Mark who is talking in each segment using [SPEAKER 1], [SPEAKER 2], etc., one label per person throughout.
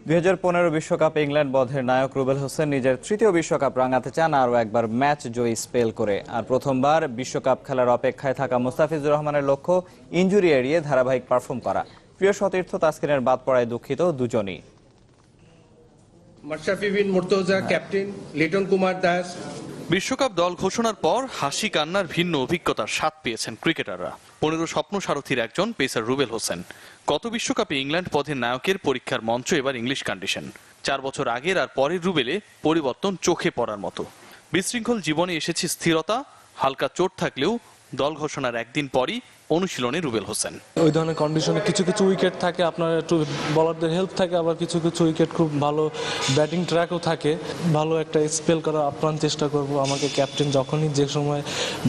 [SPEAKER 1] 2015 বিশ্বকাপে ইংল্যান্ড বধের নায়ক রুবেল হোসেন নিজের তৃতীয় বিশ্বকাপ রাঙাতে চান আরও একবার ম্যাচ জয়ী স্পেল করে। আর প্রথমবার বিশ্বকাপ খেলার অপেক্ষায় থাকা মুস্তাফিজুর রহমানের লক্ষ্য ইনজুরি এড়িয়ে ধারাবাহিক পারফর্ম করা। প্রিয় সতীর্থ তাসকিনের বাদ পড়ায় দুঃখিত দুজনই।
[SPEAKER 2] মাশরাফি বিন মুর্তজা, ক্যাপ্টেন লিটন কুমার দাস।
[SPEAKER 3] বিশ্বকাপ দল ঘোষণার পর হাসি কান্নার ভিন্ন অভিজ্ঞতার স্বাদ পেয়েছেন ক্রিকেটাররা। 15 স্বপ্ন সারথীর একজন পেসার রুবেল হোসেন। গত বিশ্বকাপে ইংল্যান্ড পথের নায়কের পরীক্ষার মঞ্চ এবার ইংলিশ কন্ডিশন। 4 বছর আগের আর পরের রুবেলে পরিবর্তন চোখে পড়ার মতো। বিশৃঙ্খল জীবনে এসেছে স্থিরতা, হালকা চোট থাকলেও দল ঘোষণার একদিন পরই অনুশীলনে রুবেল হোসেন।
[SPEAKER 4] ওই ধরনের কন্ডিশনে কিছু কিছু উইকেট থাকে, আপনার একটু বলারদের হেল্প থাকে, আবার কিছু কিছু উইকেট খুব ভালো ব্যাটিং ট্র্যাকও থাকে। ভালো একটা স্পেল করার আপ্রাণ চেষ্টা করব। আমাকে ক্যাপ্টেন যখনই যে সময়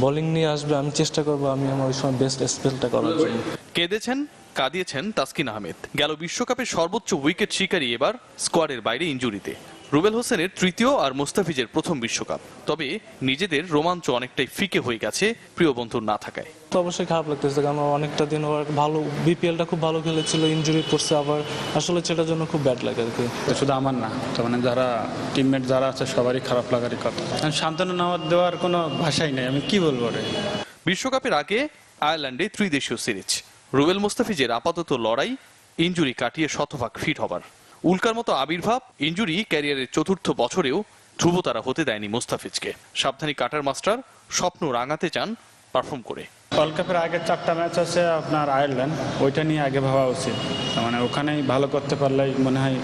[SPEAKER 4] বোলিং নিয়ে আসবে আমি চেষ্টা করব আমি আমার ওই সময় বেস্ট স্পেলটা করার জন্য।
[SPEAKER 3] কেঁদেছেন কাঁদিয়েছেন তাসকিন আহমেদ। গেল বিশ্বকাপের সর্বোচ্চ উইকেট শিকারী এবার স্কোয়াডের বাইরে ইনজুরিতে। রুবেল হোসেনের তৃতীয় আর মুস্তাফিজের প্রথম বিশ্বকাপ। তবে নিজেদের রোমাঞ্চ অনেকটাই ফিকে হয়ে গেছে প্রিয় বন্ধুর না থাকায়।
[SPEAKER 4] তো অবশ্যই খারাপ লাগতেছে, কারণ অনেকটা দিন ওর ভালো বিপিএলটা খুব ভালো খেলেছিল, ইনজুরি পড়ছে আবার, আসলে সেটার জন্য খুব ব্যাড লাগে আর কি।
[SPEAKER 5] শুধু আমার না, তার মানে যারা টিমমেট যারা আছে সবারই খারাপ লাগারই কথা। সান্ত্বনা দেওয়ার কোনো ভাষাই নেই, আমি কি বলবো রে।
[SPEAKER 3] বিশ্বকাপের আগে আয়ারল্যান্ডে ত্রিদেশীয় সিরিজ। রুবেল মুস্তাফিজের আপাতত লড়াই ইনজুরি কাটিয়ে শতভাগ ফিট হবার। উল্কার মতো আবির্ভাব ইনজুরি ক্যারিয়ারের চতুর্থ বছরেও ধ্রুবতারা হতে দেয়নি মুস্তাফিজকে। সাবধানী কাটার মাস্টার স্বপ্ন রাঙাতে চান পারফর্ম করে।
[SPEAKER 5] ওয়ার্ল্ড কাপের আগে 4টা ম্যাচ আছে আপনার আয়ারল্যান্ড, ওইটা নিয়ে আগে ভাবা উচিত। তার মানে ওখানেই ভালো করতে পারলেই মনে হয়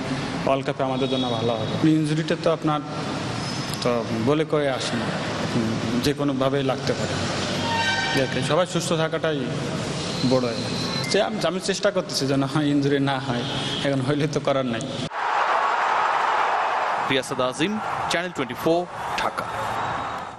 [SPEAKER 5] ওয়ার্ল্ড কাপে আমাদের জন্য ভালো হবে। ইনজুরিটা তো আপনার তো বলে কয়ে আসে না, যে কোনোভাবেই লাগতে পারে। সবাই সুস্থ থাকাটাই বড়। আমি চেষ্টা করতেছি যেন ইনজুরি না হয়, এখন হইলে তো করার নাই।
[SPEAKER 3] রিয়াসাদ আজিম, চ্যানেল 24, ঢাকা।